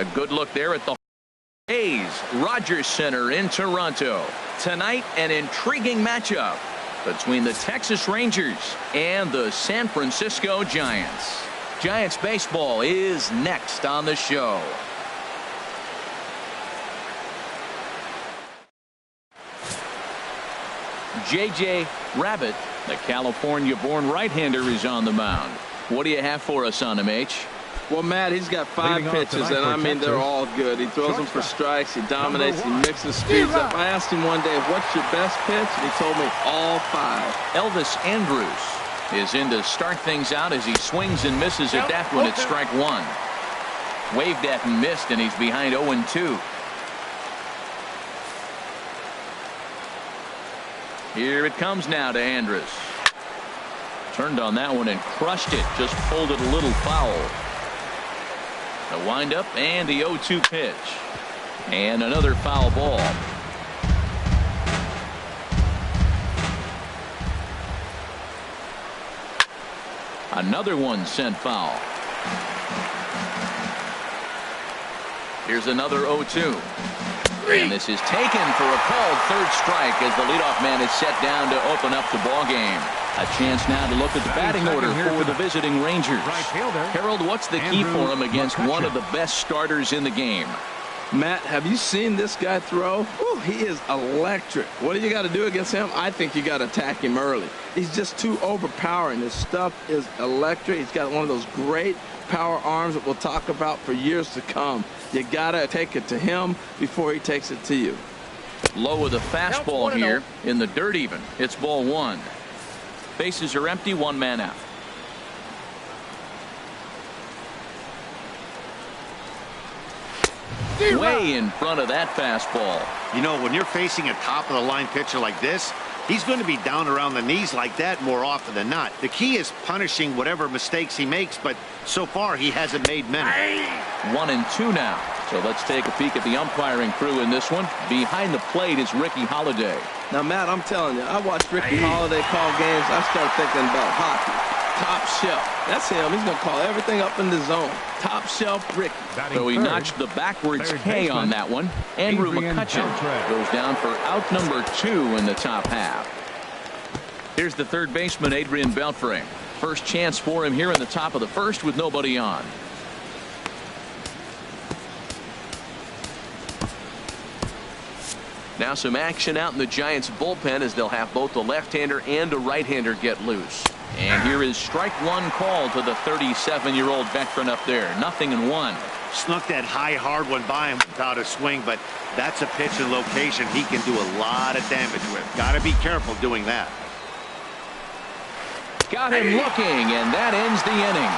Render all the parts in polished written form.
A good look there at the A's Rogers Center in Toronto. Tonight, an intriguing matchup between the Texas Rangers and the San Francisco Giants. Giants baseball is next on the show. J.J. Rabbit, the California-born right-hander, is on the mound. What do you have for us on him, H? Well, Matt, he's got 5 pitches, and I mean, they're all good. He throws them for strikes. He dominates. He mixes speeds up. I asked him one day, what's your best pitch? And he told me all 5. Elvis Andrus is in to start things out as he swings and misses at that one at strike 1. Waved at and missed, and he's behind 0-2. Here it comes now to Andrus. Turned on that one and crushed it. Just pulled it a little foul. The windup and the 0-2 pitch. And another foul ball. Another one sent foul. Here's another 0-2. And this is taken for a called third strike as the leadoff man is set down to open up the ball game. A chance now to look at the batting order for the visiting Rangers. Harold, what's the key for him against one of the best starters in the game? Matt, have you seen this guy throw? Ooh, he is electric. What do you got to do against him? I think you got to attack him early. He's just too overpowering. His stuff is electric. He's got one of those great power arms that we'll talk about for years to come. You got to take it to him before he takes it to you. Low with a fastball here in the dirt even. It's ball 1. Bases are empty, 1 man out. Way in front of that fastball. You know, when you're facing a top-of-the-line pitcher like this, he's going to be down around the knees like that more often than not. The key is punishing whatever mistakes he makes, but so far he hasn't made many. 1-2 now. So let's take a peek at the umpiring crew in this one. Behind the plate is Ricky Holiday. Now, Matt, I'm telling you, I watched Ricky Holiday call games. I started thinking about hockey. Top shelf. That's him. He's going to call everything up in the zone. Top shelf Ricky. So he notched the backwards K on that one. Andrew McCutcheon goes down for out number 2 in the top half. Here's the third baseman, Adrian Beltre. First chance for him here in the top of the first with nobody on. Now some action out in the Giants bullpen as they'll have both the left-hander and a right-hander get loose. And here is strike 1 call to the 37-year-old veteran up there. 0-1. Snuck that high hard one by him without a swing, but that's a pitch and location he can do a lot of damage with. Got to be careful doing that. Got him looking, and that ends the inning.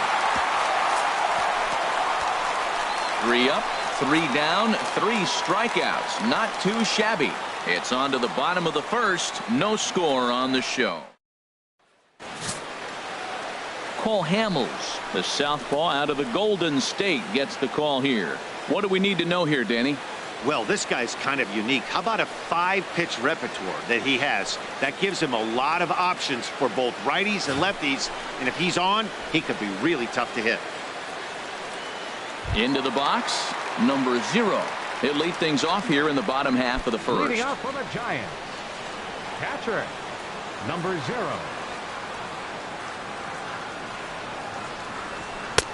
3 up, 3 down, 3 strikeouts. Not too shabby. It's on to the bottom of the first. No score on the show. Cole Hamels, the southpaw out of the Golden State, gets the call here. What do we need to know here, Danny? Well, this guy's kind of unique. How about a 5-pitch repertoire that he has? That gives him a lot of options for both righties and lefties. And if he's on, he could be really tough to hit. Into the box, number 0. He'll lead things off here in the bottom half of the first. Leading off for the Giants, catcher, number 0.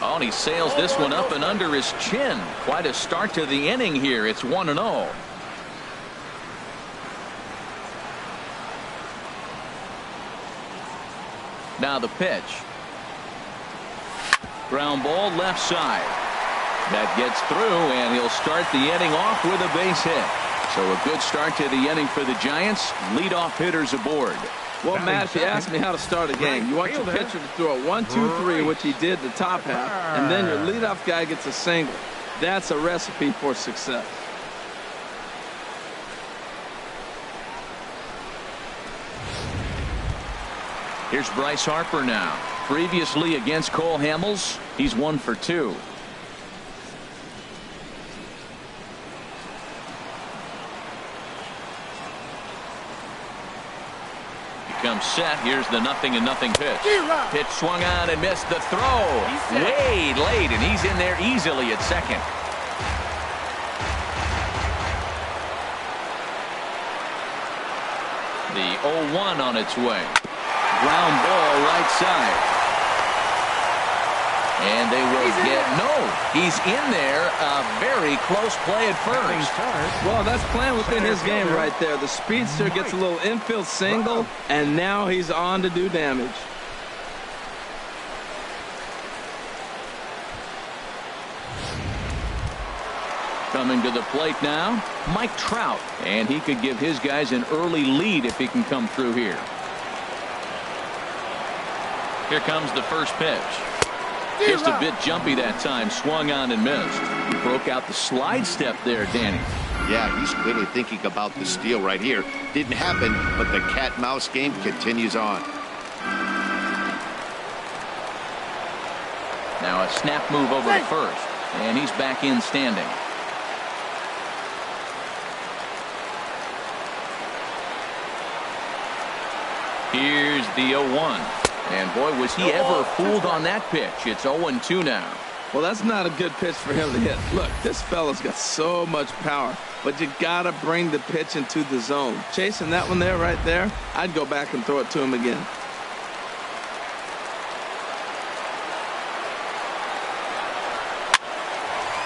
Oh, and he sails this one up and under his chin. Quite a start to the inning here. It's 1-0. Now the pitch. Ground ball left side. That gets through, and he'll start the inning off with a base hit. So a good start to the inning for the Giants. Leadoff hitters aboard. Well, Matt, if you ask me how to start a game, you want your pitcher to throw a 1-2-3, which he did the top half, and then your leadoff guy gets a single. That's a recipe for success. Here's Bryce Harper now. Previously against Cole Hamels, he's 1 for 2. Comes set. Here's the 0-0 pitch. Pitch swung on and missed the throw. Way late, and he's in there easily at second. The 0-1 on its way. Ground ball right side. And they will he's in there. A very close play at first. Well, that's playing within his game right there. The speedster gets a little infield single, and now he's on to do damage. Coming to the plate now, Mike Trout. And he could give his guys an early lead if he can come through here. Here comes the first pitch. Just a bit jumpy that time. Swung on and missed. He broke out the slide step there, Danny. Yeah, he's clearly thinking about the steal right here. Didn't happen, but the cat-mouse game continues on. Now a snap move over to first. And he's back in standing. Here's the 0-1. And boy, was he ever fooled on that pitch. It's 0-2 now. Well, that's not a good pitch for him to hit. Look, this fella's got so much power, but you got to bring the pitch into the zone. Chasing that one there, right there, I'd go back and throw it to him again.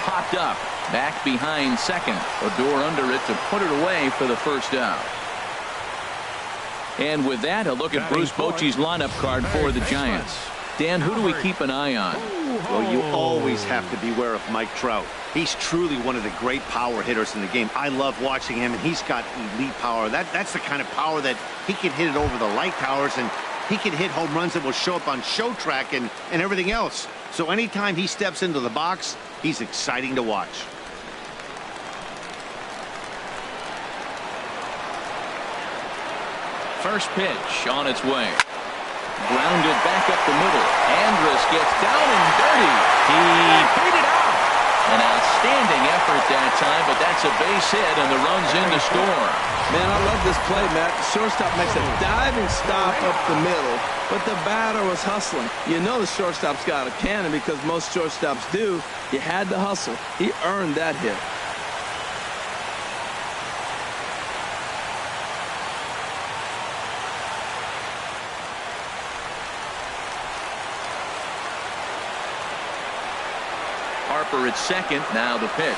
Popped up. Back behind second. Odor under it to put it away for the first out. And with that, a look at Bruce Bochy's lineup card for the Giants. Dan, who do we keep an eye on? Well, you always have to beware of Mike Trout. He's truly one of the great power hitters in the game. I love watching him, and he's got elite power. That's the kind of power that he can hit it over the light towers, and he can hit home runs that will show up on show track and everything else. So anytime he steps into the box, he's exciting to watch. First pitch on its way. Grounded back up the middle. Andrus gets down and dirty. He beat it out. An outstanding effort that time, but that's a base hit, and the run's in to score. Man, I love this play, Matt. The shortstop makes a diving stop up the middle, but the batter was hustling. You know the shortstop's got a cannon because most shortstops do. He had to hustle. He earned that hit. Harper at second. Now the pitch.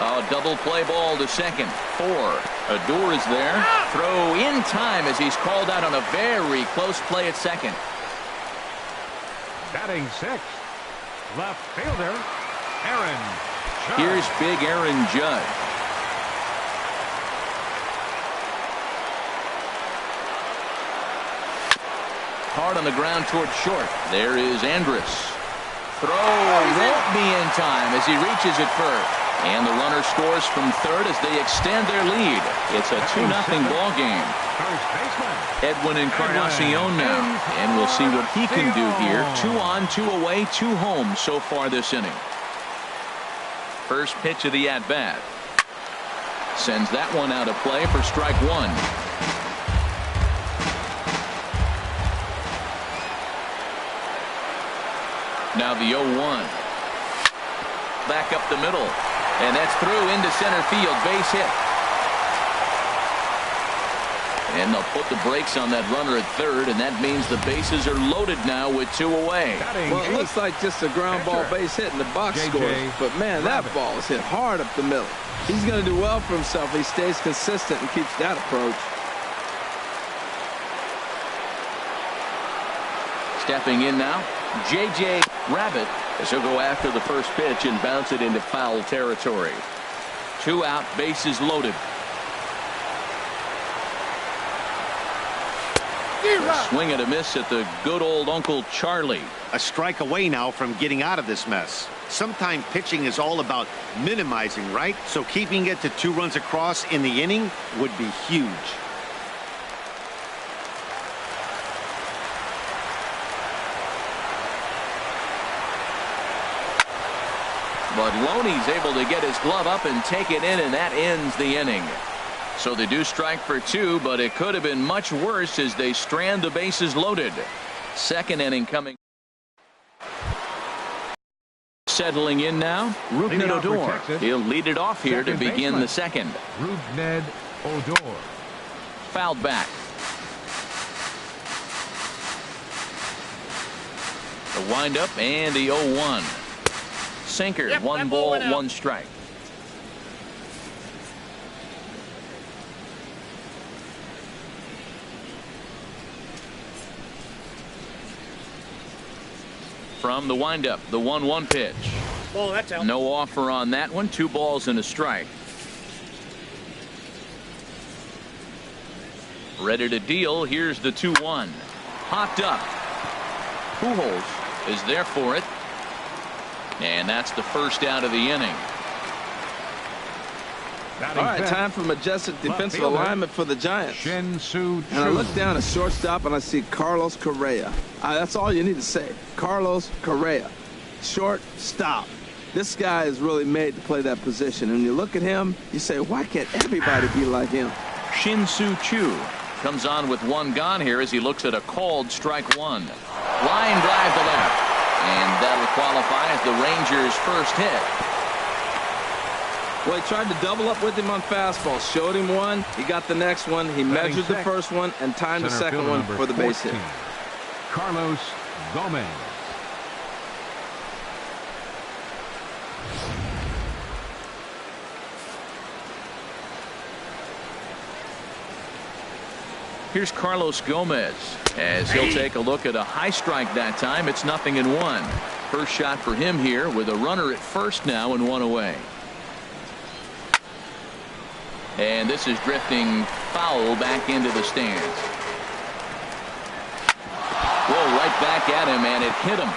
A double play ball to second. 4. Odor is there. Throw in time as he's called out on a very close play at second. Batting 6th, left fielder, Aaron Judge. Here's big Aaron Judge. Hard on the ground toward short. There is Andrus. Throw won't be in time as he reaches it first. And the runner scores from third as they extend their lead. It's a 2-0 ball game. Edwin Encarnacion now. And we'll see what he can do here. 2 on, 2 away, 2 home so far this inning. First pitch of the at-bat. Sends that one out of play for strike 1. Now the 0-1. Back up the middle. And that's through into center field. Base hit. And they'll put the brakes on that runner at third, and that means the bases are loaded now with 2 away. Well, it looks like just a ground ball base hit in the box score. But, man, that ball is hit hard up the middle. He's going to do well for himself. He stays consistent and keeps that approach. Stepping in now, J.J. Rabbit as he'll go after the first pitch and bounce it into foul territory. 2 out, bases loaded. A swing and a miss at the good old Uncle Charlie. A strike away now from getting out of this mess. Sometimes pitching is all about minimizing, right? So keeping it to 2 runs across in the inning would be huge. But Loney's able to get his glove up and take it in, and that ends the inning. So they do strike for 2, but it could have been much worse as they strand the bases loaded. Second inning coming. Settling in now, Rougned Odor. He'll lead it off here to begin the second. Rougned Odor. Fouled back. The windup and the 0-1. Sinker, Yep, 1 ball, 1 strike. From the windup, the 1-1 pitch. Ball, that's out. No offer on that one. 2 balls and a strike. Ready to deal. Here's the 2-1. Hopped up. Pujols is there for it. And that's the first out of the inning. All right, time for majestic defensive alignment for the Giants. And I look down at shortstop and I see Carlos Correa. That's all you need to say. Carlos Correa. Shortstop. This guy is really made to play that position. And you look at him, you say, why can't everybody be like him? Shin-Soo Choo comes on with 1 gone here as he looks at a called strike 1. Line drive to left. And that'll qualify as the Rangers' first hit. Well, he tried to double up with him on fastball. Showed him one. He got the next one. He measured the first one and timed the second one for the base hit. Carlos Gomez. Here's Carlos Gomez as he'll take a look at a high strike that time. It's 0-1. First shot for him here with a runner at first now and 1 away. And this is drifting foul back into the stands. Whoa, right back at him, and it hit him.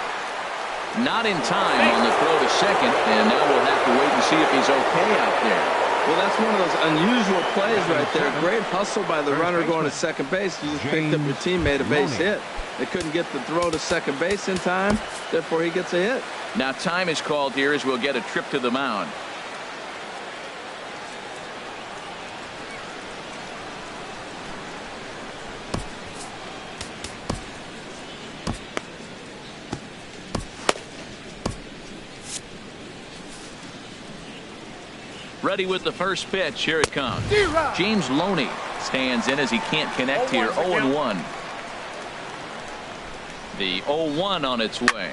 Not in time on the throw to second, and now we'll have to wait and see if he's okay out there. Well, that's one of those unusual plays right there. Great hustle by the runner going to second base. You just picked up your teammate a base hit. They couldn't get the throw to second base in time, therefore he gets a hit. Now time is called here as we'll get a trip to the mound. Ready with the first pitch. Here it comes. James Loney stands in as he can't connect here. 0-1. The 0-1 on its way.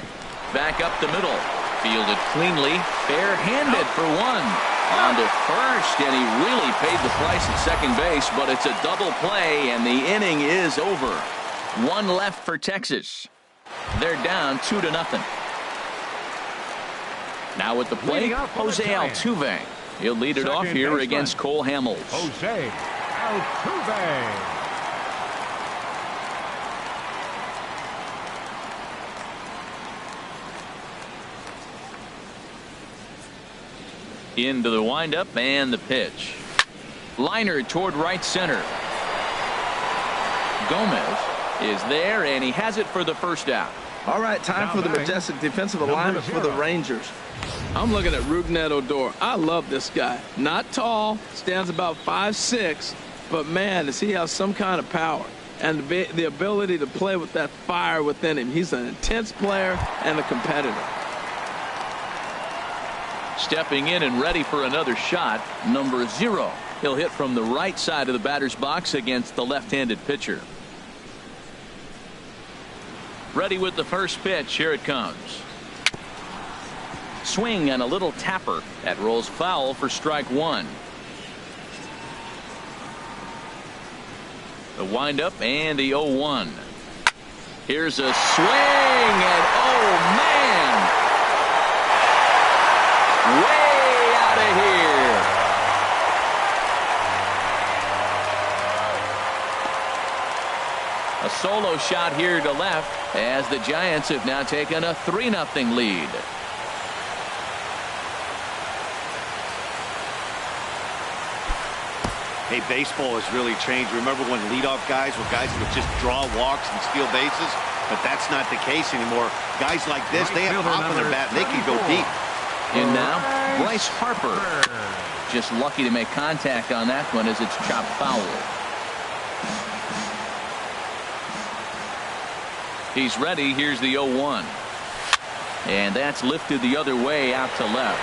Back up the middle. Fielded cleanly. Fair-handed for 1. On to first, and he really paid the price at second base, but it's a double play, and the inning is over. 1 left for Texas. They're down 2-0. Now at the plate, Jose Altuve. He'll lead it off here against Cole Hamels. Jose Altuve. Into the windup and the pitch. Liner toward right center. Gomez is there, and he has it for the first out. All right, time for the majestic defensive alignment for the Rangers. I'm looking at Rougned Odor. I love this guy. Not tall, stands about 5'6", but man, does he have some kind of power and the ability to play with that fire within him. He's an intense player and a competitor. Stepping in and ready for another shot, number 0. He'll hit from the right side of the batter's box against the left-handed pitcher. Ready with the first pitch. Here it comes. Swing and a little tapper. That rolls foul for strike 1. The windup and the 0-1. Here's a swing, and oh man, way out of here. A solo shot here to left as the Giants have now taken a 3-0 lead. Hey, baseball has really changed. Remember when leadoff guys were guys that would just draw walks and steal bases? But that's not the case anymore. Guys like this, they have pop in their bat, and they can go deep. And now, Bryce Harper. Just lucky to make contact on that one as it's chopped foul. He's ready. Here's the 0-1. And that's lifted the other way out to left.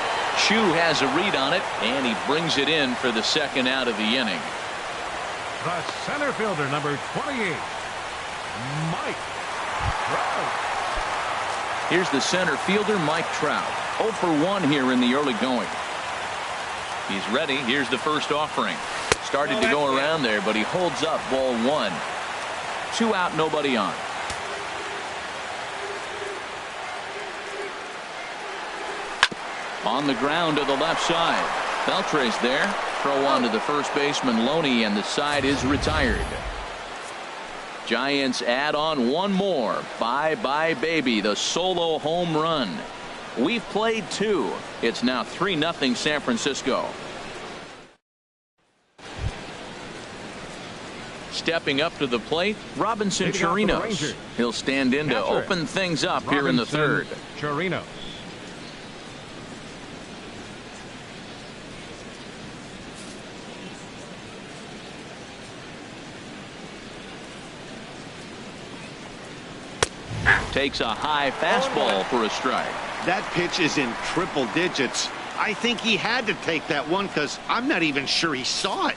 Chu has a read on it, and he brings it in for the second out of the inning. The center fielder, number 28, Mike Trout. Here's the center fielder, Mike Trout. 0 for 1 here in the early going. He's ready. Here's the first offering. Started to go around there, but he holds up. Ball 1. 2 out, nobody on. On the ground to the left side. Beltre's there. Throw on to the first baseman, Loney, and the side is retired. Giants add on one more. Bye-bye, baby. The solo home run. We've played 2. It's now 3-0 San Francisco. Stepping up to the plate, Robinson Chirinos. He'll stand in to open things up here in the third. Chirinos. Takes a high fastball for a strike. That pitch is in triple digits. I think he had to take that one because I'm not even sure he saw it.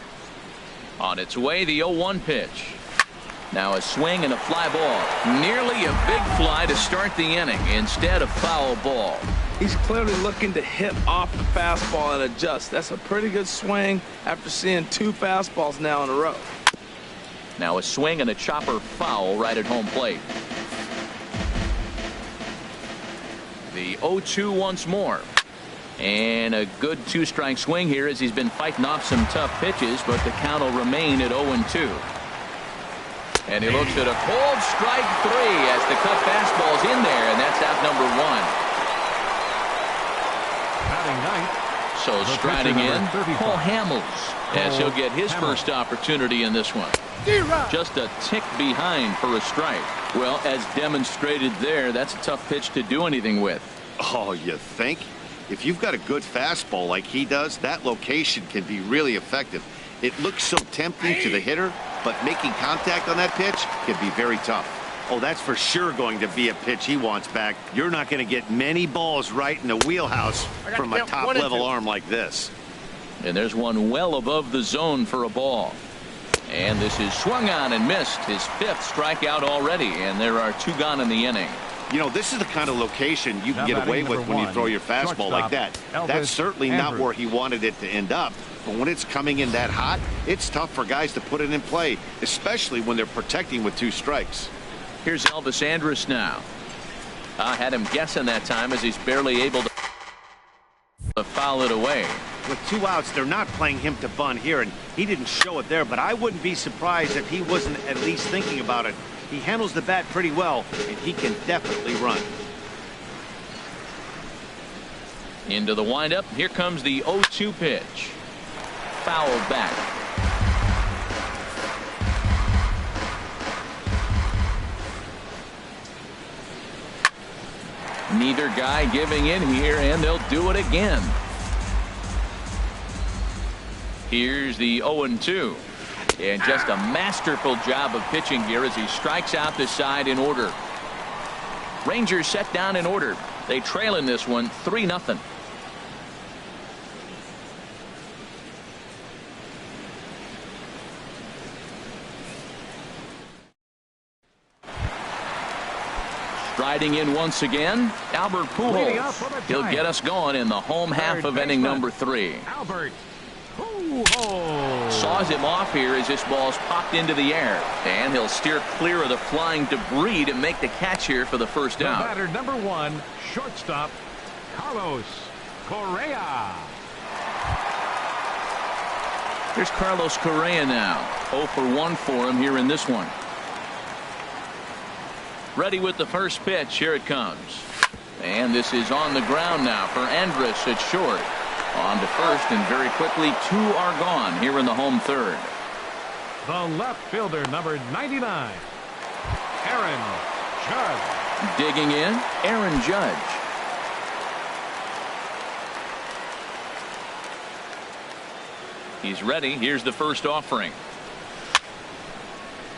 On its way, the 0-1 pitch. Now a swing and a fly ball. Nearly a big fly to start the inning instead of foul ball. He's clearly looking to hit off the fastball and adjust. That's a pretty good swing after seeing 2 fastballs now in a row. Now a swing and a chopper foul right at home plate. The 0-2 once more. And a good 2-strike swing here as he's been fighting off some tough pitches, but the count will remain at 0-2. And he looks at a cold strike 3 as the cut fastball's in there, and that's out number 1. So striding in, Paul Hamels, as he'll get his first opportunity in this one. Just a tick behind for a strike. Well, as demonstrated there, that's a tough pitch to do anything with. Oh, you think? If you've got a good fastball like he does, that location can be really effective. It looks so tempting to the hitter, but making contact on that pitch can be very tough. Oh, that's for sure going to be a pitch he wants back. You're not going to get many balls right in the wheelhouse from a top-level arm like this. And there's one well above the zone for a ball. And this is swung on and missed. His 5th strikeout already, and there are 2 gone in the inning. You know, this is the kind of location you can get away with when you throw your fastball like that. That's certainly not where he wanted it to end up. But when it's coming in that hot, it's tough for guys to put it in play, especially when they're protecting with 2 strikes. Here's Elvis Andrus now. I had him guessing that time as he's barely able to foul it away. With 2 outs, they're not playing him to bunt here, and he didn't show it there, but I wouldn't be surprised if he wasn't at least thinking about it. He handles the bat pretty well, and he can definitely run. Into the windup. Here comes the 0-2 pitch. Fouled back. Neither guy giving in here, and they'll do it again. Here's the 0-2. And just a masterful job of pitching here as he strikes out the side in order. Rangers set down in order. They trail in this one 3-0. Striding in once again, Albert Pujols. He'll get us going in the home half of inning number 3. Albert. Saws him off here as this ball's popped into the air, and he'll steer clear of the flying debris to make the catch here for the first out. Batter number 1, shortstop Carlos Correa. Here's Carlos Correa now. 0 for 1 for him here in this one. Ready with the first pitch. Here it comes. And this is on the ground now for Andrus at short. On to first, and very quickly 2 are gone here in the home third. The left fielder, number 99, Aaron Judge. Digging in, Aaron Judge. He's ready. Here's the first offering.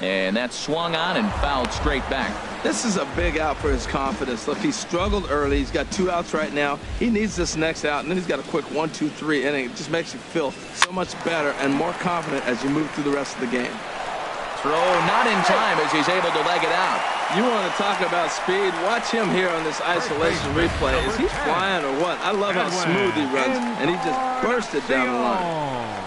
And that's swung on and fouled straight back. This is a big out for his confidence. Look, he struggled early. He's got 2 outs right now. He needs this next out, and then he's got a quick 1, 2, 3 inning. It just makes you feel so much better and more confident as you move through the rest of the game. throw, not in time as he's able to leg it out. You want to talk about speed? Watch him here on this isolation replay. Is he flying or what? I love how smooth he runs, and he just burst it down the line.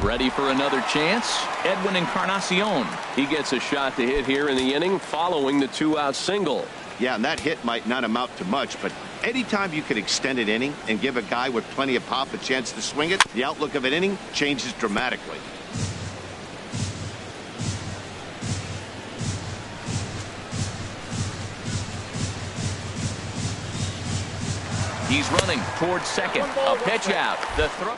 Ready for another chance? Edwin Encarnacion. He gets a shot to hit here in the inning following the 2-out single. Yeah, and that hit might not amount to much, but anytime you can extend an inning and give a guy with plenty of pop a chance to swing it, the outlook of an inning changes dramatically. He's running towards second. A pitch out. The throw.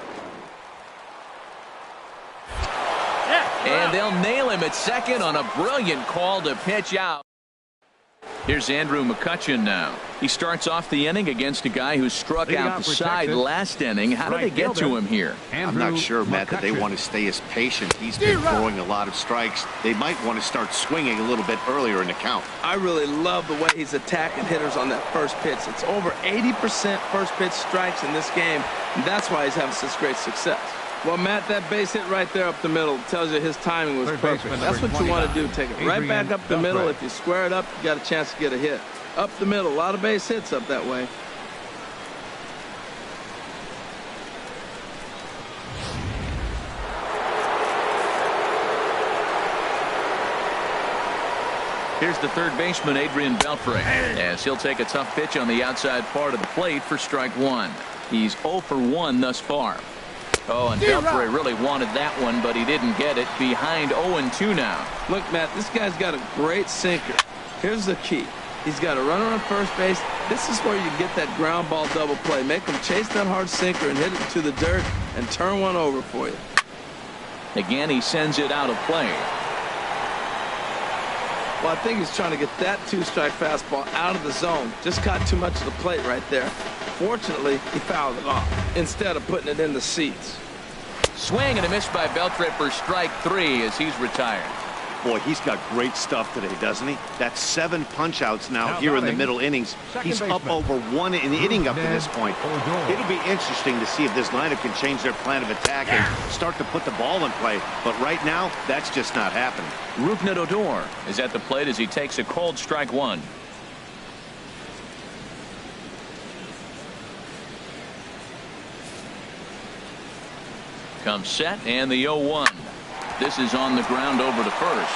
And they'll nail him at second on a brilliant call to pitch out. Here's Andrew McCutchen now. He starts off the inning against a guy who struck out the side last inning. How did they get to him here? I'm not sure, Matt, that they want to stay as patient. He's been throwing a lot of strikes. They might want to start swinging a little bit earlier in the count. I really love the way he's attacking hitters on that first pitch. It's over 80% first pitch strikes in this game, and that's why he's having such great success. Well, Matt, that base hit right there up the middle tells you his timing was perfect. That's what you want to do. Take it right back up the middle. If you square it up, you got a chance to get a hit. Up the middle. A lot of base hits up that way. Here's the third baseman, Adrian Beltre, as he'll take a tough pitch on the outside part of the plate for strike one. He's 0 for 1 thus far. Oh, and Beltre really wanted that one, but he didn't get it. Behind 0-2 now. Look, Matt, this guy's got a great sinker. Here's the key. He's got a runner on first base. This is where you get that ground ball double play. Make him chase that hard sinker and hit it to the dirt and turn one over for you. Again, he sends it out of play. Well, I think he's trying to get that two-strike fastball out of the zone. Just caught too much of the plate right there. Fortunately, he fouled it off instead of putting it in the seats. Swing and a miss by Beltre for strike 3 as he's retired. Boy, he's got great stuff today, doesn't he? That's 7 punch-outs now here in the middle innings. He's up over 1 in the inning up to this point. It'll be interesting to see if this lineup can change their plan of attack and start to put the ball in play. But right now, that's just not happening. Rougned Odor is at the plate as he takes a cold strike 1. Comes set and the 0-1. This is on the ground over to first.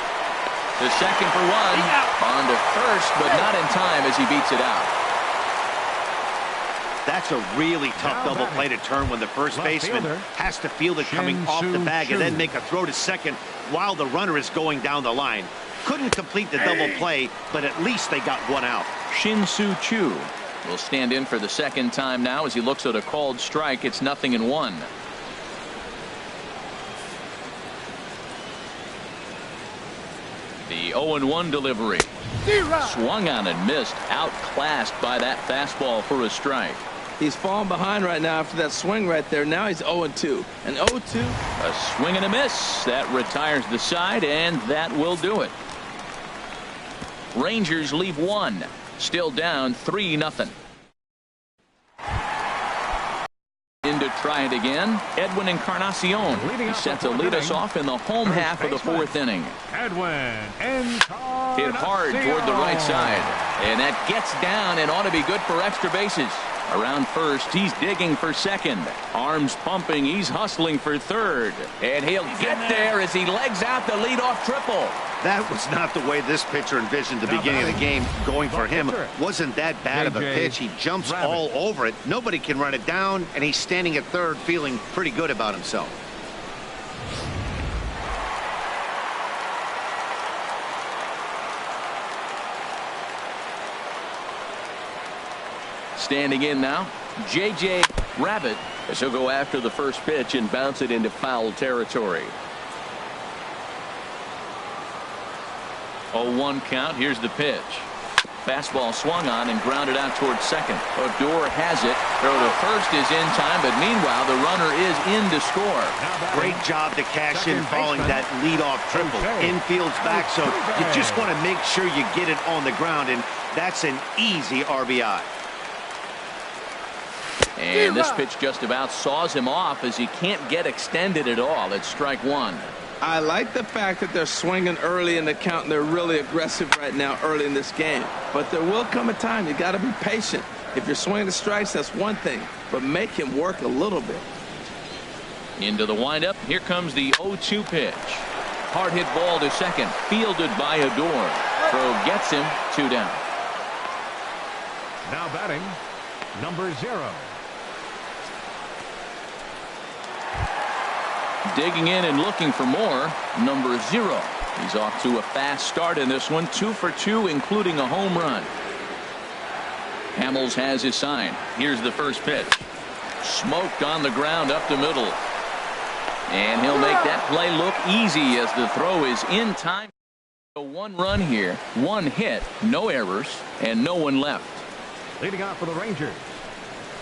The second for 1. On to first, but not in time as he beats it out. That's a really tough double play to turn when the first baseman has to feel it coming off the bag and then make a throw to second while the runner is going down the line. Couldn't complete the double play, but at least they got 1 out. Shin-Soo Choo will stand in for the second time now as he looks at a called strike. It's 0-1. The 0-1 delivery. Swung on and missed. Outclassed by that fastball for a strike. He's falling behind right now after that swing right there. Now he's 0-2. And 0-2. A swing and a miss. That retires the side, and that will do it. Rangers leave 1. Still down 3-0. In to try it again. Edwin Encarnacion. He's set to lead us off in the home half of the 4th inning. Edwin Encarnacion. Hit hard toward the right side. And that gets down and ought to be good for extra bases. Around first, he's digging for second. Arms pumping, he's hustling for third. And he'll get there as he legs out the leadoff triple. That was not the way this pitcher envisioned the beginning of the game going for him. Wasn't that bad of a pitch. He jumps all over it. Nobody can run it down, and he's standing at third feeling pretty good about himself. Standing in now, J.J. Rabbit as he'll go after the first pitch and bounce it into foul territory. 0-1 count. Here's the pitch. Fastball swung on and grounded out towards second. Odor has it. Throw to first is in time, but meanwhile the runner is in to score. Great job to cash in following that leadoff triple. Infield's back, so you just want to make sure you get it on the ground, and that's an easy RBI. And this pitch just about saws him off as he can't get extended at all. It's strike one. I like the fact that they're swinging early in the count, and they're really aggressive right now early in this game. But there will come a time you got to be patient. If you're swinging the strikes, that's one thing, but make him work a little bit. Into the windup. Here comes the 0-2 pitch. Hard hit ball to second. Fielded by Adore. Throw gets him. 2 down. Now batting, number 0. Digging in and looking for more, number 0. He's off to a fast start in this one. 2 for 2, including a home run. Hamels has his sign. Here's the first pitch. Smoked on the ground up the middle. And he'll make that play look easy as the throw is in time. 1 run here, 1 hit, no errors, and no one left. Leading off for the Rangers,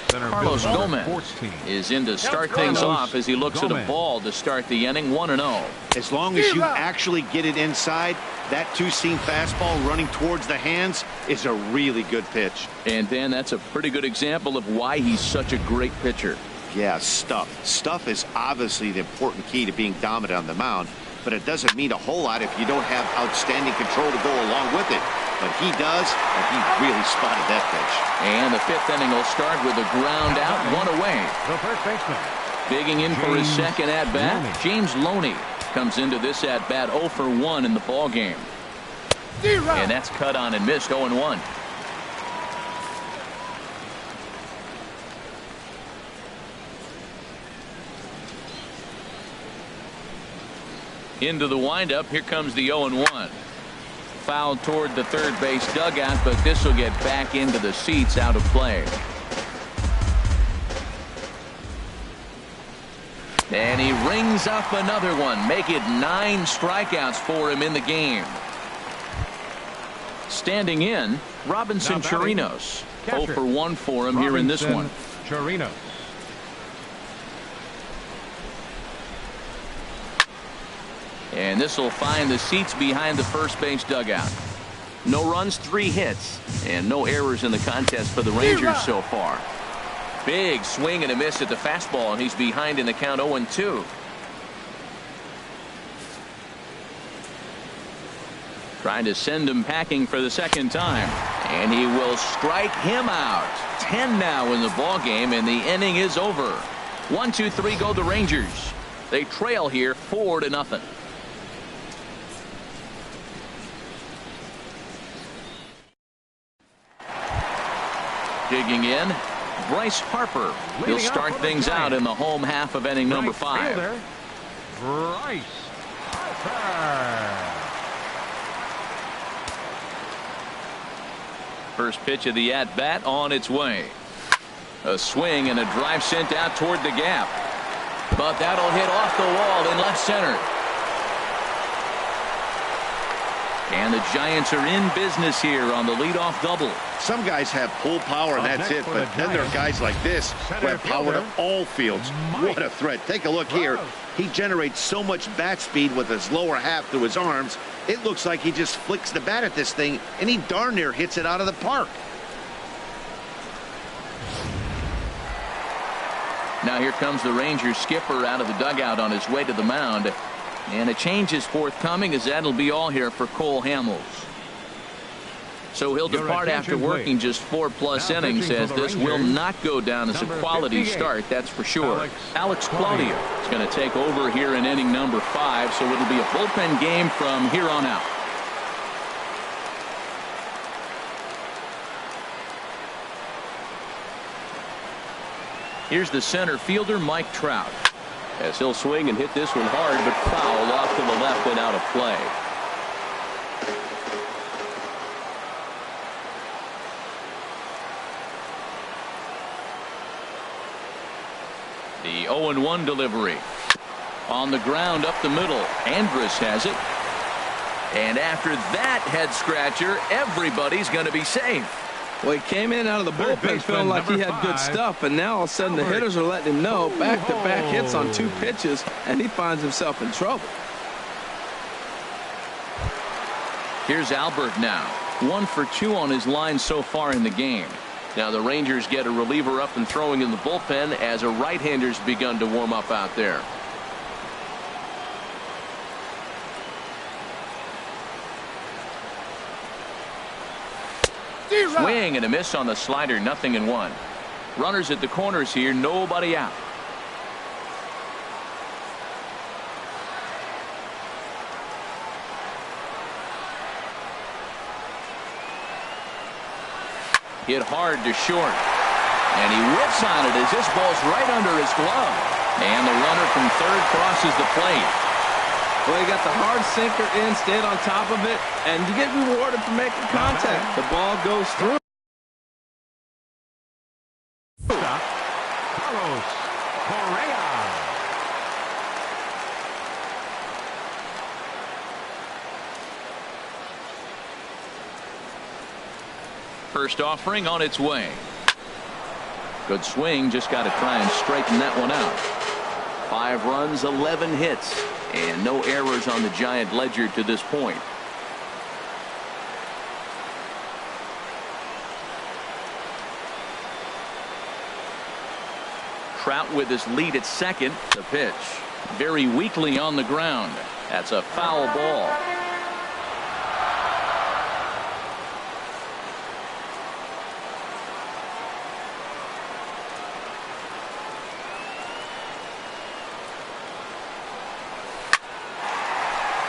Carlos Gomez is in to start things off as he looks at a ball to start the inning. 1-0. As long as you actually get it inside, that two-seam fastball running towards the hands is a really good pitch. And Dan, that's a pretty good example of why he's such a great pitcher. Yeah, stuff is obviously the important key to being dominant on the mound, but it doesn't mean a whole lot if you don't have outstanding control to go along with it. But he does, and he really spotted that pitch. And the 5th inning will start with a ground out, 1 away. the first baseman. Digging in for his second at-bat, James Loney comes into this at-bat 0 for 1 in the ball game. And that's cut on and missed. 0-1. Into the windup. Here comes the 0-1. Fouled toward the third base dugout, but this will get back into the seats, out of play. And he rings up another one. Make it 9 strikeouts for him in the game. Standing in, Robinson Chirinos. 0 for 1 for him here in this one. Chirinos. And this will find the seats behind the first base dugout. No runs, 3 hits, and no errors in the contest for the Rangers so far. Big swing and a miss at the fastball, and he's behind in the count 0-2. Trying to send him packing for the second time, and he will strike him out. 10 now in the ball game, and the inning is over. 1, 2, 3 go the Rangers. They trail here 4-0. Digging in, Bryce Harper. He'll start things out in the home half of inning number 5. Bryce Harper. First pitch of the at-bat on its way. A swing and a drive sent out toward the gap. But that'll hit off the wall in left center. And the Giants are in business here on the leadoff double. Some guys have pull power and that's it, but then there are guys like this who have power to all fields. What a threat. Take a look here. He generates so much bat speed with his lower half through his arms. It looks like he just flicks the bat at this thing, and he darn near hits it out of the park. Now here comes the Rangers skipper out of the dugout on his way to the mound. And a change is forthcoming, as that'll be all here for Cole Hamels. So he'll depart after working just 4+ innings, as this will not go down as a quality start, that's for sure. Alex Claudio is going to take over here in inning number 5, so it'll be a bullpen game from here on out. Here's the center fielder, Mike Trout. As he'll swing and hit this one hard, but foul off to the left and out of play. The 0-1 delivery. On the ground up the middle. Andrus has it. And after that head scratcher, everybody's going to be safe. Well, he came in out of the bullpen feeling like he had good stuff, and now all of a sudden the hitters are letting him know back-to-back hits on 2 pitches, and he finds himself in trouble. Here's Albert now. 1 for 2 on his line so far in the game. Now the Rangers get a reliever up and throwing in the bullpen as a right-hander's begun to warm up out there. Swing and a miss on the slider, 0-1. Runners at the corners here, nobody out. Hit hard to short. And he whips on it as this ball's right under his glove. And the runner from third crosses the plate. Well, he got the hard sinker in, stayed on top of it, and you get rewarded for making contact. The ball goes through. Carlos Correa. First offering on its way. Good swing, just got to try and straighten that one out. 5 runs, 11 hits, and no errors on the Giant ledger to this point. Trout with his lead at second. The pitch very weakly on the ground. That's a foul ball.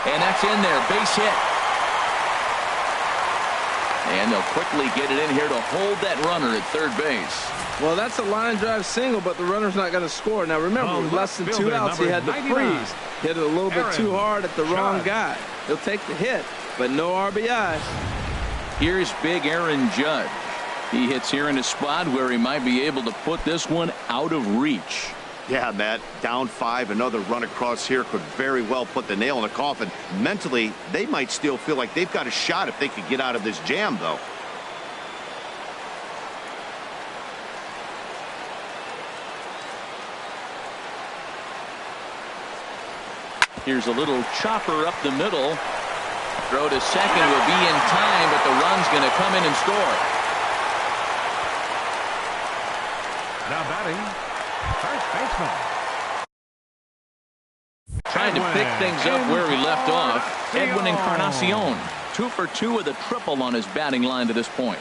And that's in there, base hit. And they'll quickly get it in here to hold that runner at third base. Well, that's a line drive single, but the runner's not going to score. Now, remember, with less than 2 outs, he had to freeze. Hit it a little bit too hard at the wrong guy. He'll take the hit, but no RBI. Here's big Aaron Judge. He hits here in a spot where he might be able to put this one out of reach. Yeah, Matt, down 5, another run across here could very well put the nail in the coffin. Mentally, they might still feel like they've got a shot if they could get out of this jam, though. Here's a little chopper up the middle. Throw to second will be in time, but the run's going to come in and score. Now batting, first baseman. Trying to pick things up where he left off. Edwin Encarnacion, 2 for 2 with a triple on his batting line to this point.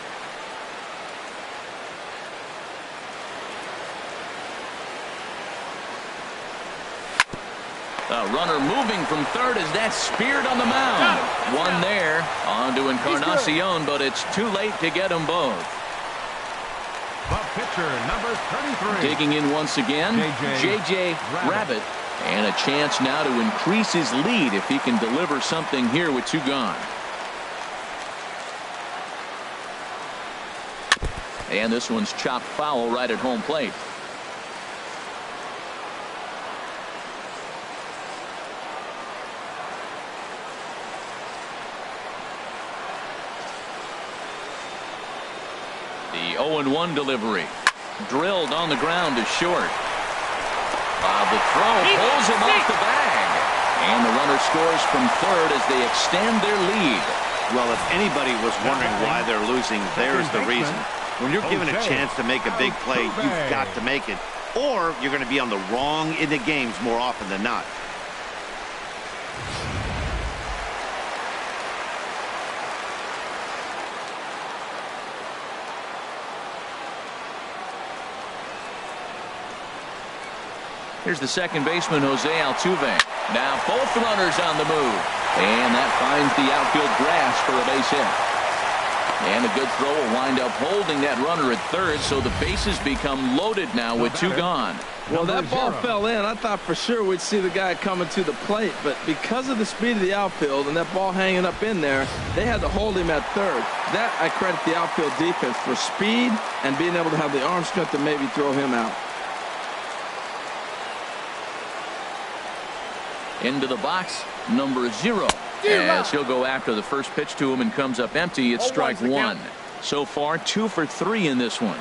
A runner moving from third as that's speared on the mound. One there on to Encarnacion, but it's too late to get them both. The pitcher, number 33. Digging in once again, J.J. Rabbit. And a chance now to increase his lead if he can deliver something here with 2 gone. And this one's chopped foul right at home plate. The 0-1 delivery. Drilled on the ground to short. The throw pulls him off the bag. And the runner scores from third as they extend their lead. Well, if anybody was wondering why they're losing, there's the reason. When you're given a chance to make a big play, you've got to make it. Or you're going to be on the wrong end of games more often than not. Here's the second baseman, Jose Altuve. Now both runners on the move. And that finds the outfield grass for a base hit. And a good throw will wind up holding that runner at third, so the bases become loaded now with 2 gone. Well, that ball fell in. I thought for sure we'd see the guy coming to the plate, but because of the speed of the outfield and that ball hanging up in there, they had to hold him at third. That I credit the outfield defense for speed and being able to have the arm strength to maybe throw him out. Into the box, number 0. As he'll go after the first pitch to him and comes up empty. It's strike 1. So far, 2 for 3 in this one.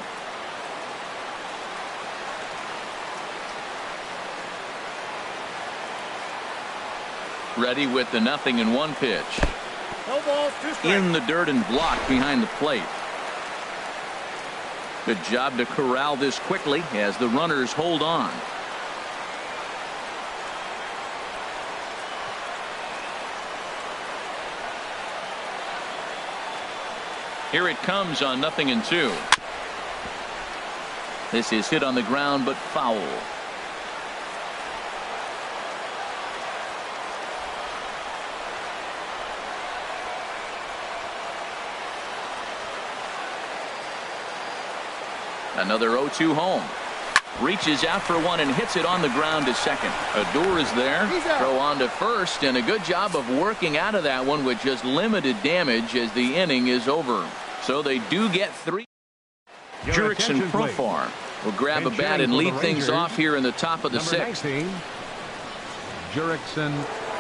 Ready with the 0-1 pitch. No balls, 2 strikes. In the dirt and blocked behind the plate. Good job to corral this quickly as the runners hold on. Here it comes on 0-2. This is hit on the ground but foul. Another 0-2 home. Reaches out for one and hits it on the ground to second. Adore is there. Throw on to first, and a good job of working out of that one with just limited damage as the inning is over. So they do get 3. Jurickson Profar will grab a bat and lead things off here in the top of the 6th. Jurickson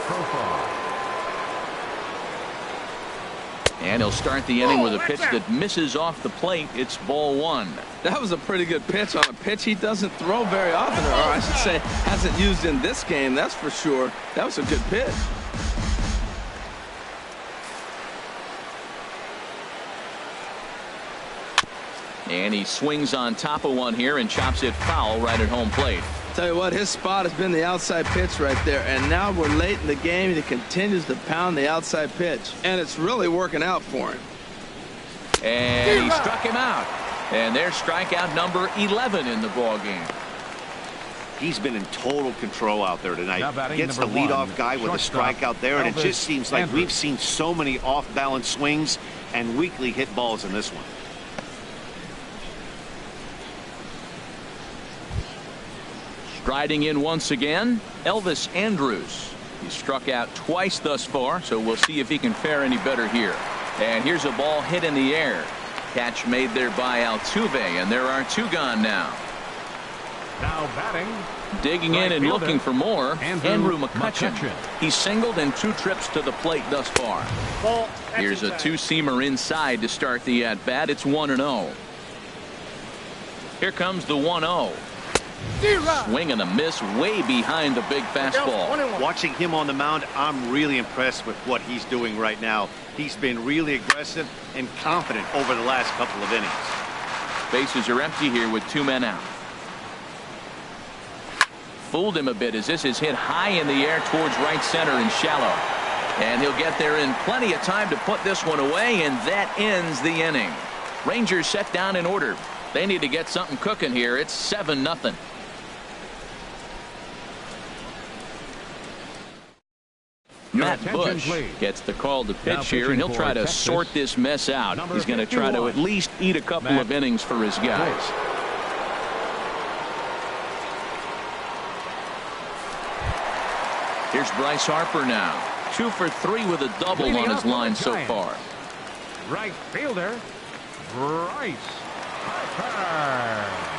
Profar. And he'll start the inning with a pitch that misses off the plate. It's ball 1. That was a pretty good pitch on a pitch he doesn't throw very often, or I should say hasn't used in this game, that's for sure. That was a good pitch. And he swings on top of one here and chops it foul right at home plate. Tell you what, his spot has been the outside pitch right there, and now we're late in the game and he continues to pound the outside pitch, and it's really working out for him. And he struck him out, and there's strikeout number 11 in the ball game. He's been in total control out there tonight. Gets the number 1, leadoff guy with a strikeout there, and it just seems like we've seen so many off-balance swings and weakly hit balls in this one. Striding in once again, Elvis Andrus. He's struck out twice thus far, so we'll see if he can fare any better here. And here's a ball hit in the air. Catch made there by Altuve, and there are 2 gone now. Now batting. Digging in and looking for more, Andrew McCutchen. He's singled in 2 trips to the plate thus far. Here's a 2-seamer inside to start the at-bat. It's 1-0. Here comes the 1-0. Swing and a miss way behind the big fastball. Watching him on the mound, I'm really impressed with what he's doing right now. He's been really aggressive and confident over the last couple of innings. Bases are empty here with 2 men out. Fooled him a bit as this is hit high in the air towards right center and shallow. And he'll get there in plenty of time to put this one away, and that ends the inning. Rangers set down in order. They need to get something cooking here. It's 7-0. Matt Bush gets the call to pitch here, and he'll try to sort this mess out. He's going to try to at least eat a couple of innings for his guys. Here's Bryce Harper now. 2 for 3 with a double on his line so far. Right fielder, Bryce Harper.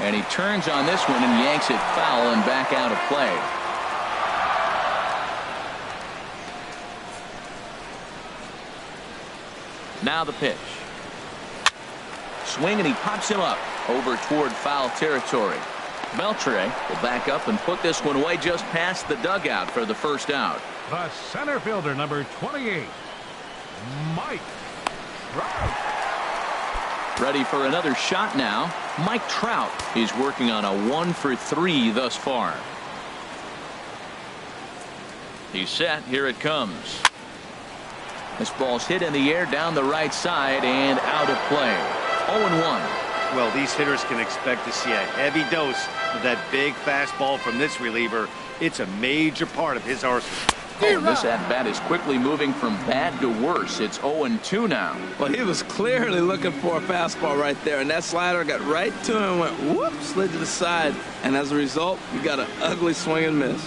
And he turns on this one and yanks it foul and back out of play. Now the pitch. Swing, and he pops him up over toward foul territory. Beltre will back up and put this one away just past the dugout for the first out. The center fielder, number 28, Mike Trout. Ready for another shot now. Mike Trout is working on a 1 for 3 thus far. He's set. Here it comes. This ball's hit in the air down the right side and out of play. 0-1. Well, these hitters can expect to see a heavy dose of that big fastball from this reliever. It's a major part of his arsenal. Oh, this at-bat is quickly moving from bad to worse. It's 0-2 now. Well, he was clearly looking for a fastball right there, and that slider got right to him and went whoop, slid to the side, and as a result, you got an ugly swing and miss.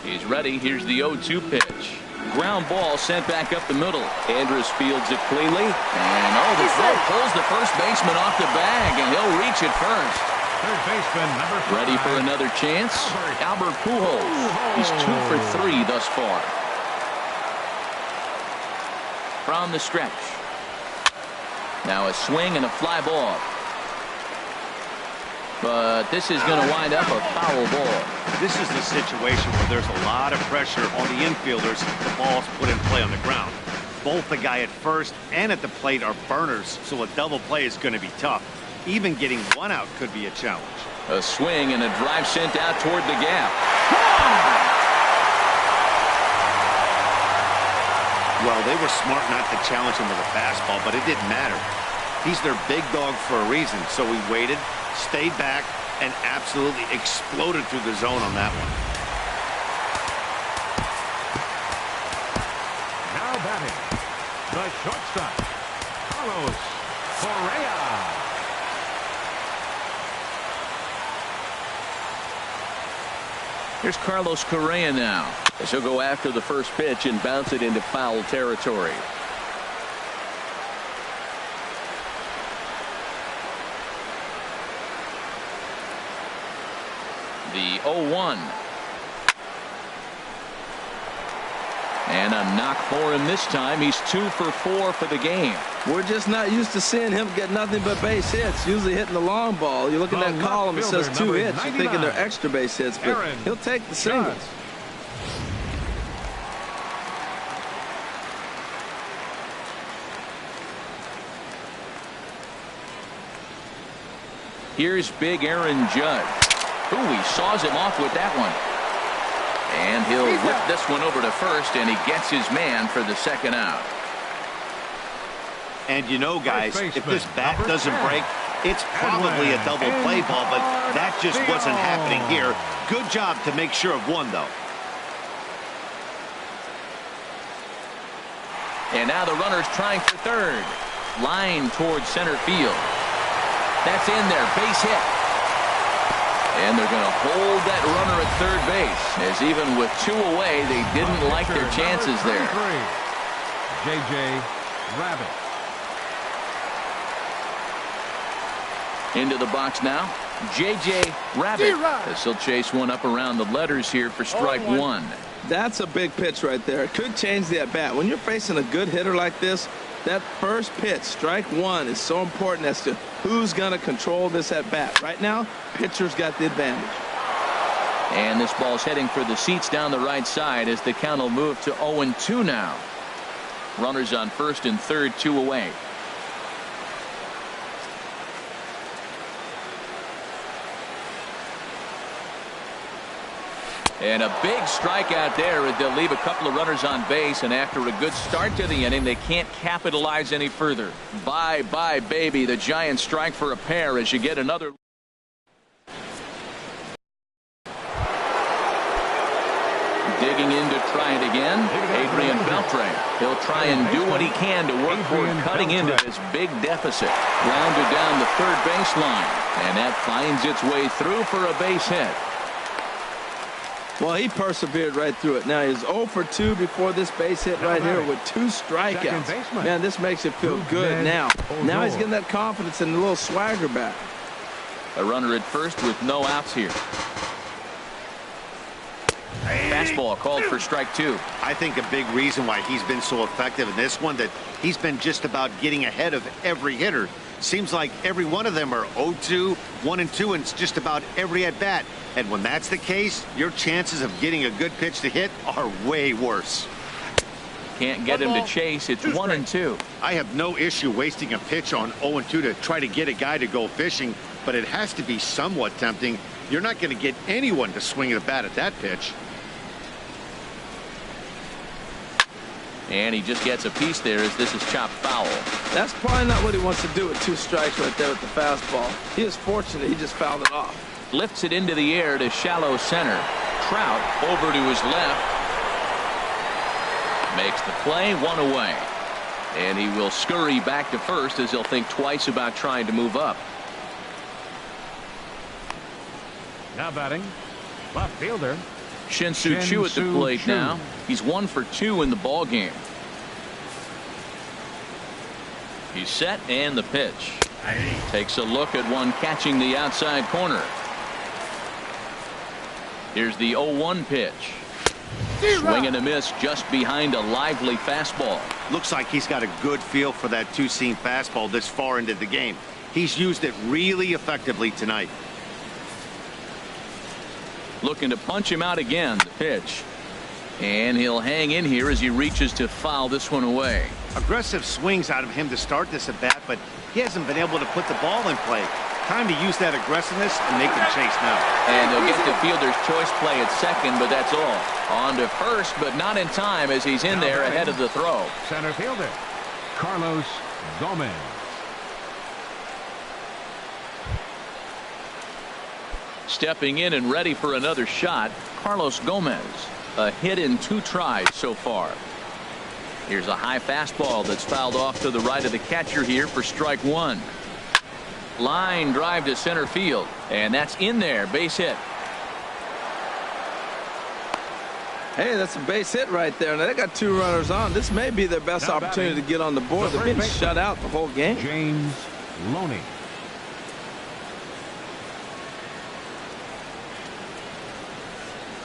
He's ready. Here's the 0-2 pitch. Ground ball sent back up the middle. Andrus fields it cleanly, and the throw pulls the first baseman off the bag, and he'll reach it first. Third baseman, number 5. Ready for another chance? Albert Pujols. He's 2 for 3 thus far. From the stretch. Now a swing and a fly ball. But this is going to wind up a foul ball. This is the situation where there's a lot of pressure on the infielders. The ball's put in play on the ground. Both the guy at first and at the plate are burners, so a double play is going to be tough. Even getting one out could be a challenge. A swing and a drive sent out toward the gap. Well, they were smart not to challenge him with a fastball, but it didn't matter. He's their big dog for a reason, so he waited, stayed back, and absolutely exploded through the zone on that one. Now batting, the shortstop, Carlos Correa. Here's Carlos Correa now, as he'll go after the first pitch and bounce it into foul territory. The 0-1. And a knock for him this time. He's 2 for 4 for the game. We're just not used to seeing him get nothing but base hits, usually hitting the long ball. You look at that column, it says 2 hits. You're thinking they're extra base hits, but he'll take the singles. Here's big Aaron Judge. Ooh, he saws him off with that one. And he'll whip this one over to first, and he gets his man for the second out. And you know, guys, if this bat doesn't break, it's probably a double play ball, but that just wasn't happening here. Good job to make sure of one, though. And now the runner's trying for third. Line towards center field. That's in there. Base hit. And they're going to hold that runner at third base, as even with 2 away, they didn't like their chances there. J.J. Rabbit. Into the box now, J.J. Rabbit, as he'll chase one up around the letters here for strike 1. That's a big pitch right there. It could change the at-bat. When you're facing a good hitter like this, that first pitch, strike 1, is so important as to who's going to control this at-bat. Right now, pitcher's got the advantage. And this ball's heading for the seats down the right side as the count will move to 0-2 now. Runners on first and third, 2 away. And a big strikeout there. They'll leave a couple of runners on base, and after a good start to the inning, they can't capitalize any further. Bye-bye, baby. The Giants strike for a pair as you get another. Digging in to try it again, Adrian Beltre. He'll try and do what he can to work toward cutting into this big deficit. Grounded down the third baseline, and that finds its way through for a base hit. Well, he persevered right through it. Now, he's 0 for 2 before this base hit right here with 2 strikeouts. Man, this makes you feel good now. Now he's getting that confidence and a little swagger back. A runner at first with no outs here. Fastball called for strike 2. I think a big reason why he's been so effective in this one, that he's been just about getting ahead of every hitter. Seems like every one of them are 0-2, 1-2, and it's just about every at-bat. And when that's the case, your chances of getting a good pitch to hit are way worse. Can't get him to chase. It's 1-2. I have no issue wasting a pitch on 0-2 to try to get a guy to go fishing, but it has to be somewhat tempting. You're not going to get anyone to swing the bat at that pitch. And he just gets a piece there as this is chopped foul. That's probably not what he wants to do with 2 strikes right there with the fastball. He is fortunate he just fouled it off. Lifts it into the air to shallow center. Trout over to his left. Makes the play, 1 away. And he will scurry back to first as he'll think twice about trying to move up. Now batting, left fielder. Shin-Soo Choo at the plate now. He's 1 for 2 in the ball game. He's set, and the pitch. Takes a look at one catching the outside corner. Here's the 0-1 pitch. Swing and a miss just behind a lively fastball. Looks like he's got a good feel for that 2-seam fastball this far into the game. He's used it really effectively tonight. Looking to punch him out again. The pitch. And he'll hang in here as he reaches to foul this one away. Aggressive swings out of him to start this at bat, but he hasn't been able to put the ball in play. Time to use that aggressiveness and make him chase now. And they'll get the fielder's choice play at second, but that's all. On to first, but not in time as he's in there ahead of the throw. Center fielder, Carlos Gomez. Stepping in and ready for another shot, Carlos Gomez. A hit in 2 tries so far. Here's a high fastball that's fouled off to the right of the catcher here for strike 1. Line drive to center field, and that's in there. Base hit. Hey, that's a base hit right there. Now they got 2 runners on. This may be their best opportunity to get on the board. They've been shut out the whole game. James Loney.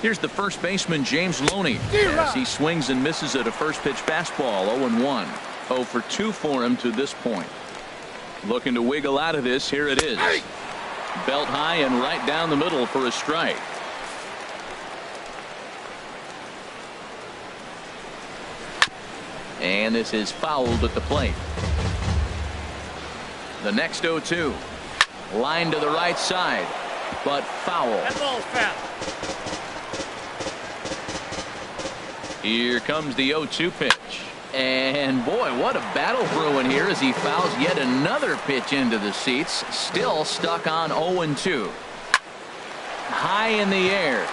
Here's the first baseman, James Loney, as he swings and misses at a first pitch fastball. 0-1. 0 for 2 for him to this point. Looking to wiggle out of this. Here it is. Belt high and right down the middle for a strike. And this is fouled at the plate. The next 0-2. Line to the right side, but foul. That ball's foul. Here comes the 0-2 pitch. And boy, what a battle brewing here as he fouls yet another pitch into the seats. Still stuck on 0-2. High in the air.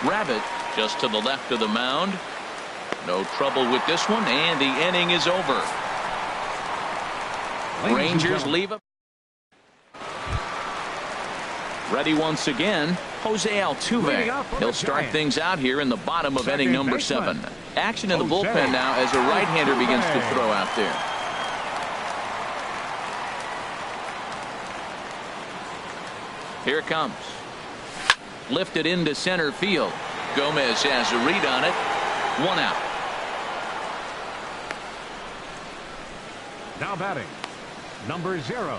Rabbit just to the left of the mound. No trouble with this one, and the inning is over. Rangers leave a ready once again. Jose Altuve. He'll start things out here in the bottom of inning number 7. Action in the bullpen now as a right-hander begins to throw out there. Here it comes. Lifted into center field. Gomez has a read on it. 1 out. Now batting, number 0.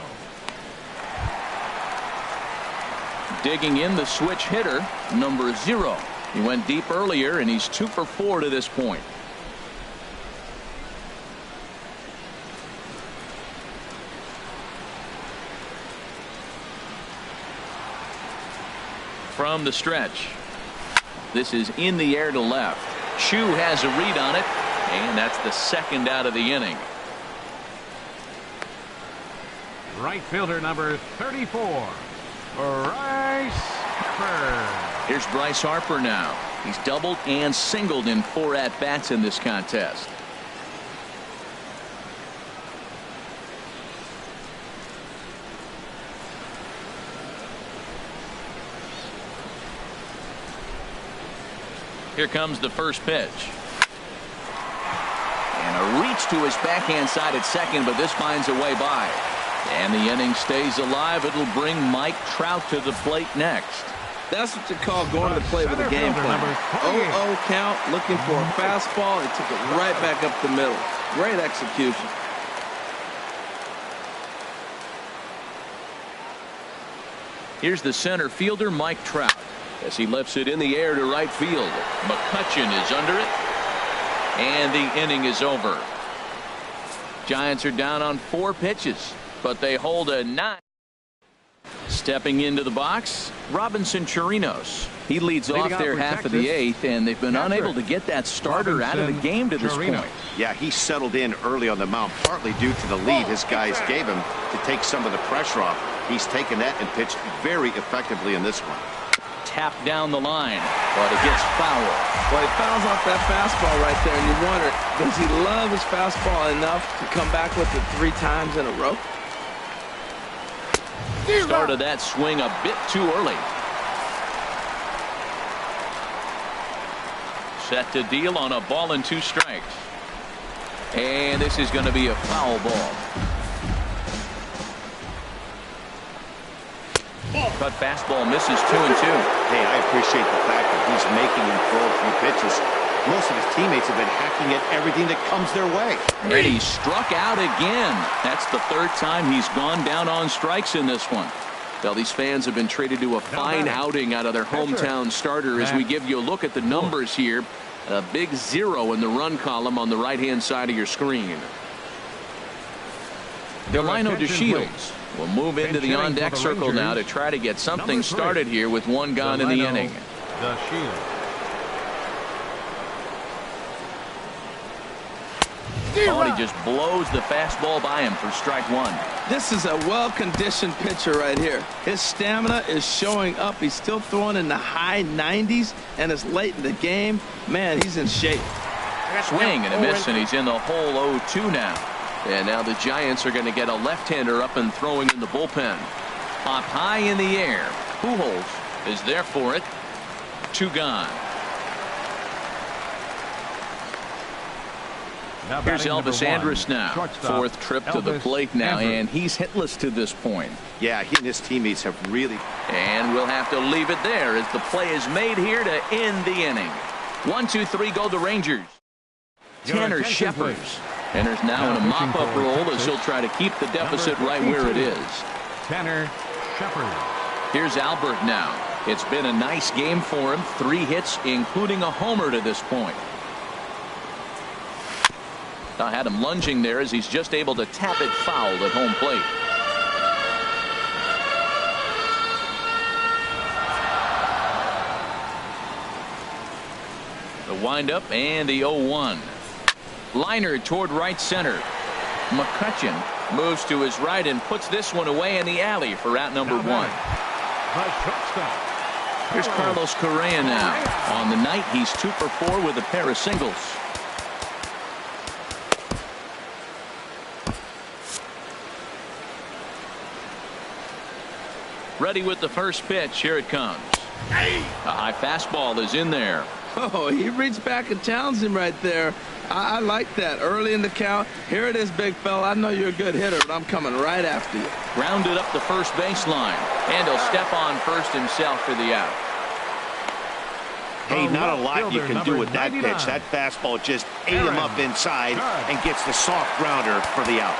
Digging in the switch hitter, number 0. He went deep earlier, and he's 2 for 4 to this point. From the stretch. This is in the air to left. Chu has a read on it, and that's the 2nd out of the inning. Right fielder number 34. Bryce Harper. Here's Bryce Harper now. He's doubled and singled in 4 at-bats in this contest. Here comes the first pitch. And a reach to his backhand side at second, but this finds a way by. And the inning stays alive. It'll bring Mike Trout to the plate next. That's what you call going to the plate with a game plan. 0-0 count, looking for a fastball. He took it right back up the middle. Great execution. Here's the center fielder, Mike Trout, as he lifts it in the air to right field. McCutchen is under it, and the inning is over. Giants are down on 4 pitches, but they hold a 9. Stepping into the box, Robinson Chirinos. He leads off their half of the 8th, and they've been unable to get that starter out of the game to this point. Yeah, he settled in early on the mound, partly due to the lead his guys gave him to take some of the pressure off. He's taken that and pitched very effectively in this one. Tapped down the line, but it gets foul. Well, he fouls off that fastball right there, and you wonder, does he love his fastball enough to come back with it 3 times in a row? Started that swing a bit too early. Set to deal on a ball and 2 strikes. And this is going to be a foul ball. Cut fastball misses 2-2. Hey, I appreciate the fact that he's making him throw a few pitches. Most of his teammates have been hacking at everything that comes their way. And he struck out again. That's the 3rd time he's gone down on strikes in this one. Well, these fans have been treated to a fine outing out of their hometown starter as we give you a look at the numbers here. A big 0 in the run column on the right-hand side of your screen. Delino DeShields will move into the on-deck circle now to try to get something started here with one gone in the inning. Oh, he just blows the fastball by him for strike one. This is a well-conditioned pitcher right here. His stamina is showing up. He's still throwing in the high 90s, and it's late in the game. Man, he's in shape. Swing and a miss, and he's in the hole 0-2 now. And now the Giants are going to get a left-hander up and throwing in the bullpen. Pop high in the air. Pujols is there for it. 2 gone. Here's Elvis Andrus now. 4th trip to the plate now, and he's hitless to this point. Yeah, he and his teammates have really. And we'll have to leave it there as the play is made here to end the inning. 1-2-3 go the Rangers. Tanner Scheppers enters now in a mop-up role as he'll try to keep the deficit right where it is. Tanner Scheppers. Here's Albert now. It's been a nice game for him. 3 hits, including a homer to this point. I had him lunging there as he's just able to tap it foul at home plate. The windup and the 0-1. Liner toward right center. McCutcheon moves to his right and puts this one away in the alley for out number 1. Here's Carlos Correa now. On the night, he's 2 for 4 with a pair of singles. Ready with the first pitch. Here it comes. A high fastball is in there. Oh, he reached back and challenged him right there. I like that. Early in the count. Here it is, big fella. I know you're a good hitter, but I'm coming right after you. Grounded up the first baseline. And he'll step on first himself for the out. Hey, not a lot you can do with that pitch. That fastball just ate him up inside and gets the soft grounder for the out.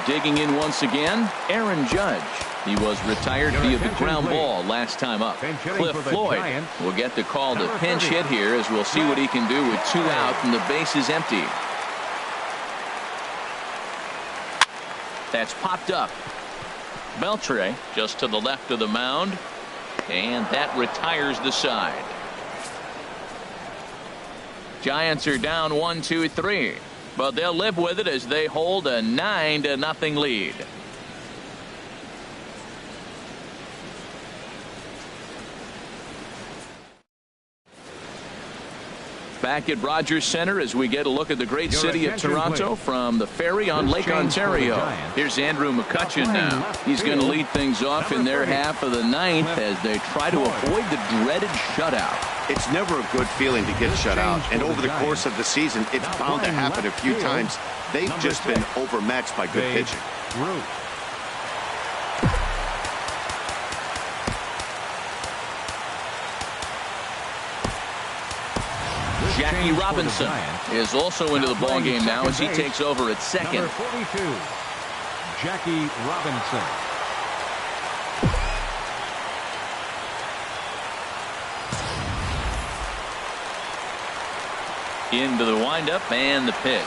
Digging in once again, Aaron Judge. He was retired via the ground ball last time up. Cliff Floyd will get the call to pinch hit here as we'll see what he can do with 2 out and the base is empty. That's popped up. Beltre just to the left of the mound, and that retires the side. Giants are down 1-2-3, but they'll live with it as they hold a 9-0 lead. Back at Rogers Center as we get a look at the great city of Toronto from the ferry on Lake Ontario. Here's Andrew McCutcheon now. He's going to lead things off in their half of the 9th as they try to avoid the dreaded shutout. It's never a good feeling to get shut out, and over the course of the season, it's bound to happen a few times. They've just been overmatched by good pitching. Jackie Robinson is also into the ballgame now as he takes over at second. Number 42, Jackie Robinson. Into the windup and the pitch.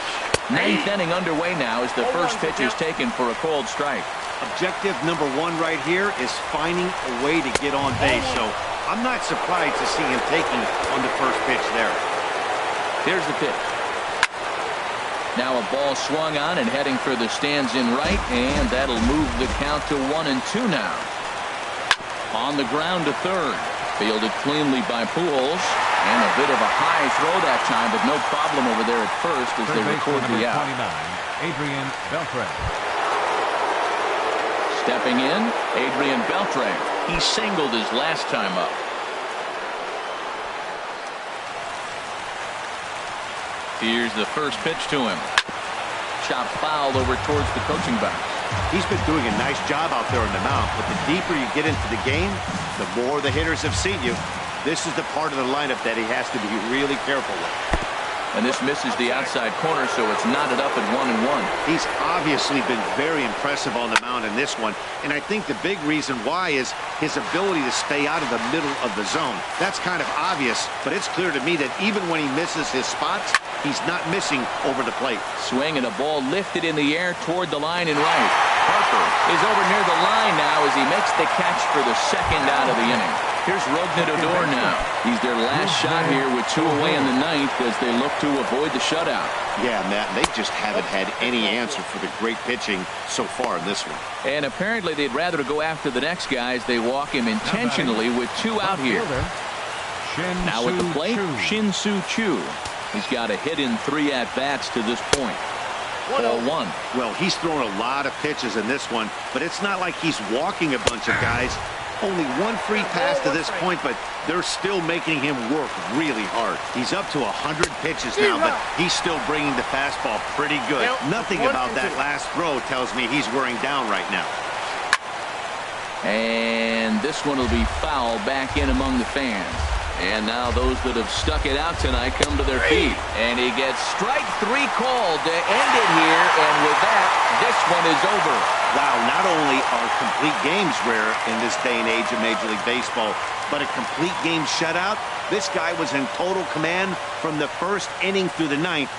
9th inning underway now as the first pitch is taken for a cold strike. Objective number 1 right here is finding a way to get on base. So I'm not surprised to see him taking on the first pitch there. Here's the pitch. Now a ball swung on and heading for the stands in right, and that'll move the count to 1-2 now. On the ground to third. Fielded cleanly by Pujols. And a bit of a high throw that time, but no problem over there at first as they record the out. 29, Adrian Beltre. Stepping in, Adrian Beltre. He singled his last time up. Here's the first pitch to him. Chop foul over towards the coaching box. He's been doing a nice job out there on the mound, but the deeper you get into the game, the more the hitters have seen you. This is the part of the lineup that he has to be really careful with. And this misses the outside corner, so it's knotted up at 1-1. He's obviously been very impressive on the mound in this one, and I think the big reason why is his ability to stay out of the middle of the zone. That's kind of obvious, but it's clear to me that even when he misses his spots, he's not missing over the plate. Swing and a ball lifted in the air toward the line and right. Harper is over near the line now as he makes the catch for the second out of the inning. Here's Odor now. He's their last shot here with 2 away in the ninth as they look to avoid the shutout. Yeah, Matt, they just haven't had any answer for the great pitching so far in this one. And apparently they'd rather go after the next guy as they walk him intentionally with 2 out here. Now at the plate, Shin-Soo Choo. He's got a hit in 3 at-bats to this point. 0-1. Well, he's thrown a lot of pitches in this one, but it's not like he's walking a bunch of guys. Only 1 free pass to this point, but they're still making him work really hard. He's up to 100 pitches now, but he's still bringing the fastball pretty good. Nothing about that last throw tells me he's wearing down right now. And this one will be foul back in among the fans. And now those that have stuck it out tonight come to their feet. And he gets strike 3 called to end it here. And with that, this one is over. Wow, not only are complete games rare in this day and age of Major League Baseball, but a complete game shutout. This guy was in total command from the first inning through the ninth.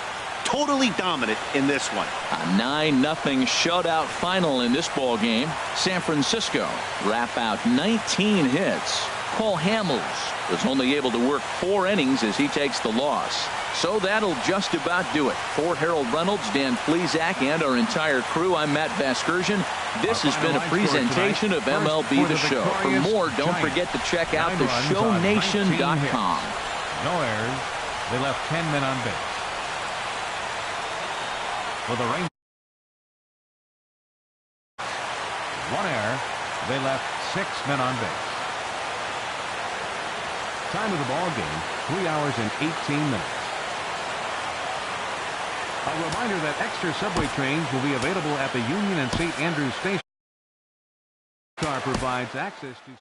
Totally dominant in this one. A 9-0 shutout final in this ball game. San Francisco wrap out 19 hits. Cole Hamels was only able to work 4 innings as he takes the loss. So that'll just about do it. For Harold Reynolds, Dan Plesac, and our entire crew, I'm Matt Vasgersian. This has been a presentation of MLB The Show. For more, don't forget to check out theshownation.com. No errors. They left 10 men on base. For the Rangers, 1 error. They left 6 men on base. Time of the ball game, 3 hours and 18 minutes. A reminder that extra subway trains will be available at the Union and St. Andrews Station. Car provides access to